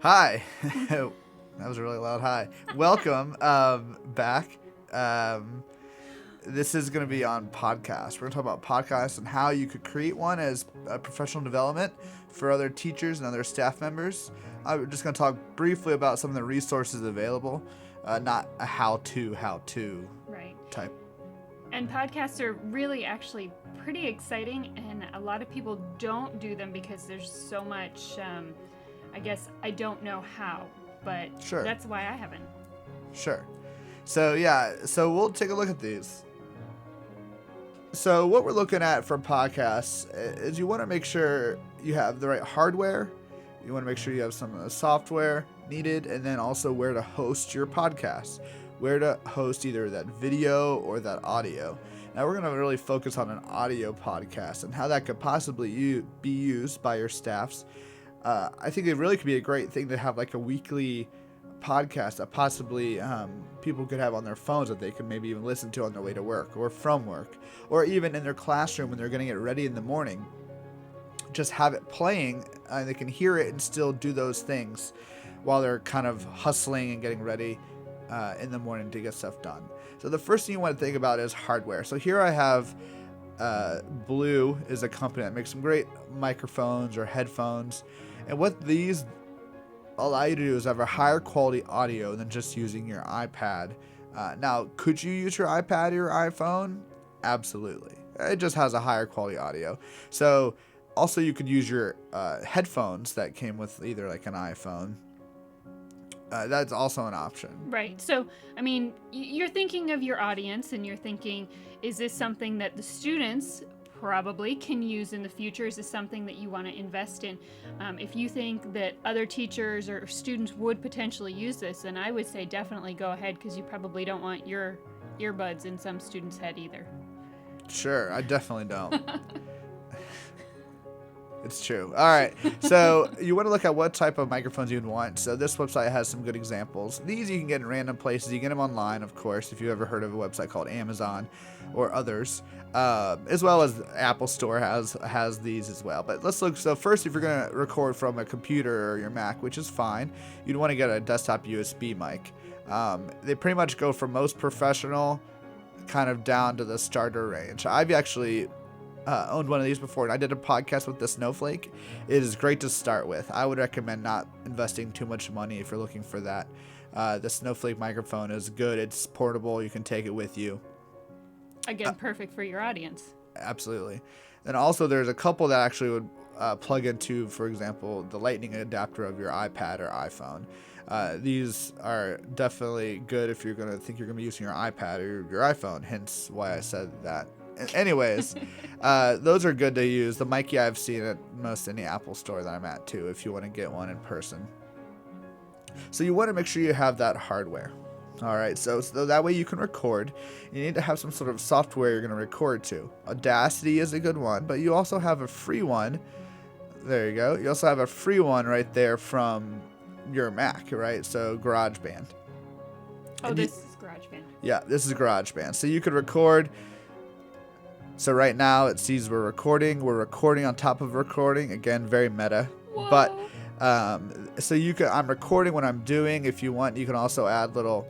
Hi. That was a really loud hi. Welcome back. This is going to be on podcasts. We're going to talk about podcasts and how you could create one as a professional development for other teachers and other staff members. I'm just going to talk briefly about some of the resources available, not a how-to Right. type. And podcasts are really actually pretty exciting, and a lot of people don't do them because there's so much, I guess, I don't know how, but Sure. That's why I haven't. Sure. So we'll take a look at these. So what we're looking at for podcasts is you want to make sure you have the right hardware. You want to make sure you have some of the software needed, and then also where to host your podcast, where to host either that video or that audio. Now we're going to really focus on an audio podcast and how that could possibly be used by your staffs. I think it really could be a great thing to have like a weekly podcast that possibly people could have on their phones that they could maybe even listen to on their way to work or from work, or even in their classroom when they're getting it ready in the morning. Just have it playing and they can hear it and still do those things while they're kind of hustling and getting ready in the morning to get stuff done. So the first thing you want to think about is hardware. So here I have Blue is a company that makes some great microphones or headphones. And what these allow you to do is have a higher quality audio than just using your iPad. Now, could you use your iPad or your iPhone? Absolutely. It just has a higher quality audio. So also you could use your headphones that came with either like an iPhone. That's also an option. Right. So, I mean, you're thinking of your audience and you're thinking, is this something that the students probably can use in the future? Is this something that you want to invest in? If you think that other teachers or students would potentially use this, then I would say definitely go ahead, because you probably don't want your earbuds in some student's head either. Sure, I definitely don't. It's true. All right. So you want to look at what type of microphones you'd want. So this website has some good examples. These you can get in random places. You get them online, of course, if you've ever heard of a website called Amazon or others, as well as Apple Store has these as well. But let's look. So first, if you're going to record from a computer or your Mac, which is fine, you'd want to get a desktop USB mic. They pretty much go from most professional kind of down to the starter range. I've actually owned one of these before, and I did a podcast with the Snowflake. It is great to start with. I would recommend not investing too much money if you're looking for that. The Snowflake microphone is good. It's portable. You can take it with you. Again, perfect for your audience. Absolutely. And also there's a couple that actually would plug into, for example, the lightning adapter of your iPad or iPhone. These are definitely good if you're going to think you're going to be using your iPad or your iPhone, hence why I said that. Anyways, those are good to use. The mic I've seen at most any Apple store that I'm at too, if you want to get one in person. So you want to make sure you have that hardware. All right, so that way you can record. You need to have some sort of software you're going to record to. Audacity is a good one, but you also have a free one. There you go. You also have a free one right there from your Mac, right? So Garageband. Oh, this is Garageband. Yeah, this is Garageband. So you could record. So right now it sees we're recording. We're recording on top of recording. Again, very meta. Whoa. But so I'm recording what I'm doing. If you want, you can also add little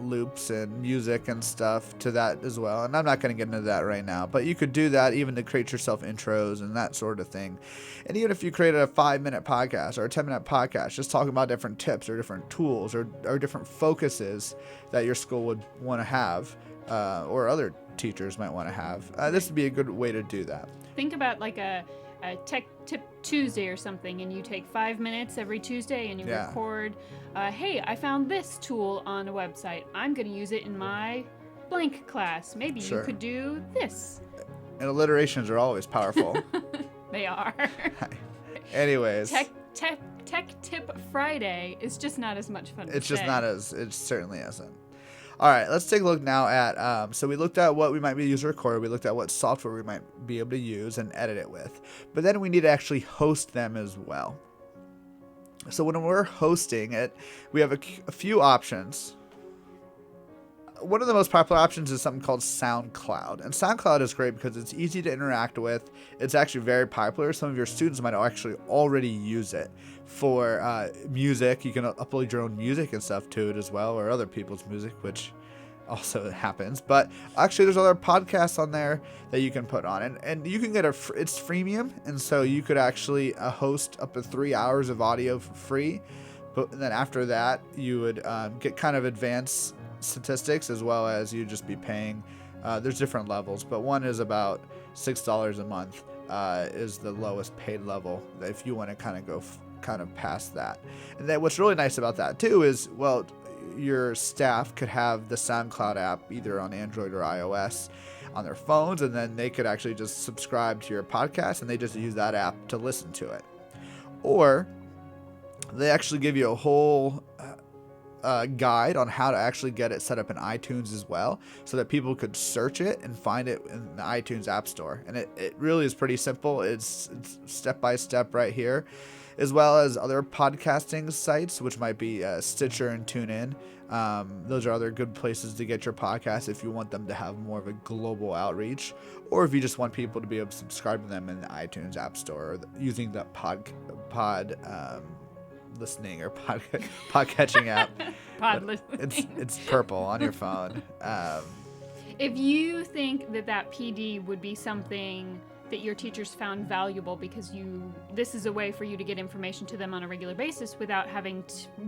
loops and music and stuff to that as well. And I'm not going to get into that right now, but you could do that even to create yourself intros and that sort of thing. And even if you created a 5-minute podcast or a 10-minute podcast, just talking about different tips or different tools or different focuses that your school would want to have, or other teachers might want to have, this would be a good way to do that. Think about like a Tech Tip Tuesday or something, and you take 5 minutes every Tuesday and you record, hey, I found this tool on a website. I'm going to use it in my blank class. Maybe you could do this. And alliterations are always powerful. They are. Anyways. Tech Tip Friday is just not as much fun. It's just not as, it certainly isn't. All right, let's take a look now at, so we looked at what we might be using to record. We looked at what software we might be able to use and edit it with. But then we need to actually host them as well. So when we're hosting it, we have a few options. one of the most popular options is something called Soundcloud. And Soundcloud is great because it's easy to interact with. It's actually very popular. Some of your students might actually already use it for music. You can upload your own music and stuff to it as well, or other people's music, which also happens. But actually, there's other podcasts on there that you can put on. And you can get it's freemium. And so you could actually host up to 3 hours of audio for free. But then after that, you would get kind of advanced statistics, as well as you just be paying. There's different levels, but one is about $6 a month is the lowest paid level if you want to kind of go kind of past that. And then what's really nice about that too is, well, your staff could have the SoundCloud app either on Android or iOS on their phones, and then they could actually just subscribe to your podcast and they just use that app to listen to it. Or they actually give you a whole guide on how to actually get it set up in iTunes as well, so that people could search it and find it in the iTunes App Store. And it really is pretty simple. It's step by step right here, as well as other podcasting sites, which might be Stitcher and TuneIn. Those are other good places to get your podcast if you want them to have more of a global outreach, or if you just want people to be able to subscribe to them in the iTunes App Store, or using the pod listening or pod catching app. Pod listening. It's purple on your phone. If you think that PD would be something that your teachers found valuable because this is a way for you to get information to them on a regular basis without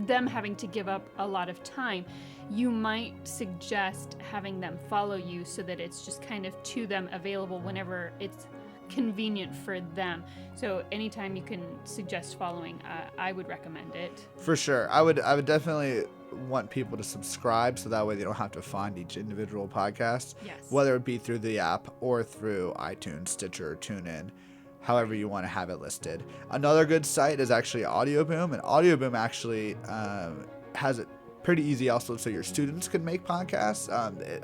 them having to give up a lot of time, you might suggest having them follow you so that it's just kind of to them, available whenever it's convenient for them. So anytime you can suggest following, I would recommend it. For sure. I would definitely want people to subscribe, so that way they don't have to find each individual podcast. Yes. Whether it be through the app or through iTunes, Stitcher, or TuneIn, however you want to have it listed. Another good site is actually Audioboom, and Audioboom actually has it pretty easy also, so your students can make podcasts.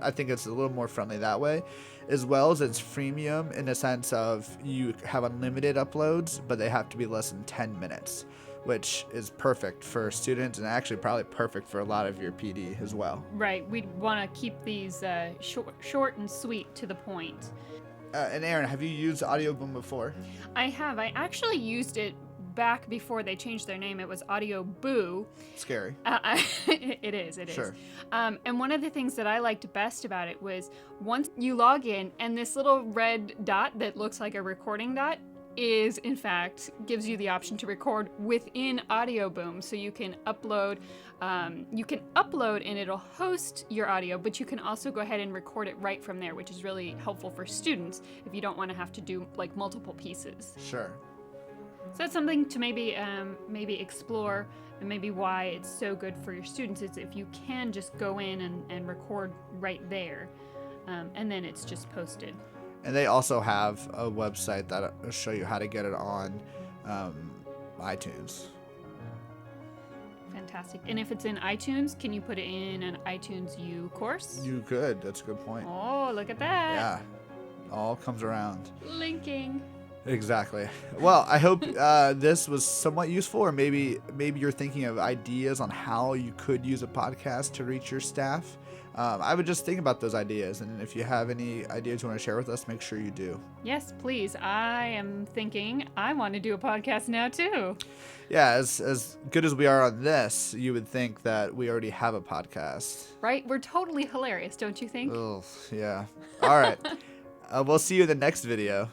I think it's a little more friendly that way, as well as it's freemium in the sense of you have unlimited uploads, but they have to be less than 10 minutes, which is perfect for students and actually probably perfect for a lot of your PD as well. Right. We'd want to keep these short and sweet, to the point. And Aaron, have you used Audioboom before? I have. I actually used it back before they changed their name. It was Audio Boo. Scary. It is. Sure. And one of the things that I liked best about it was once you log in and this little red dot that looks like a recording dot is, in fact, gives you the option to record within Audioboom. So you can upload and it'll host your audio, but you can also go ahead and record it right from there, which is really helpful for students if you don't want to have to do like multiple pieces. Sure. So that's something to maybe explore, and maybe why it's so good for your students is if you can just go in and record right there, and then it's just posted. And they also have a website that will show you how to get it on iTunes. Fantastic. And if it's in iTunes, can you put it in an iTunes U course? You could. That's a good point. Oh, look at that. Yeah. All comes around. Linking. Exactly. Well, I hope this was somewhat useful, or maybe you're thinking of ideas on how you could use a podcast to reach your staff. I would just think about those ideas, and if you have any ideas you want to share with us, make sure you do. Yes, please. I am thinking I want to do a podcast now too. Yeah, as good as we are on this, you would think that we already have a podcast. Right? We're totally hilarious, don't you think? Oh, yeah. All right. We'll see you in the next video.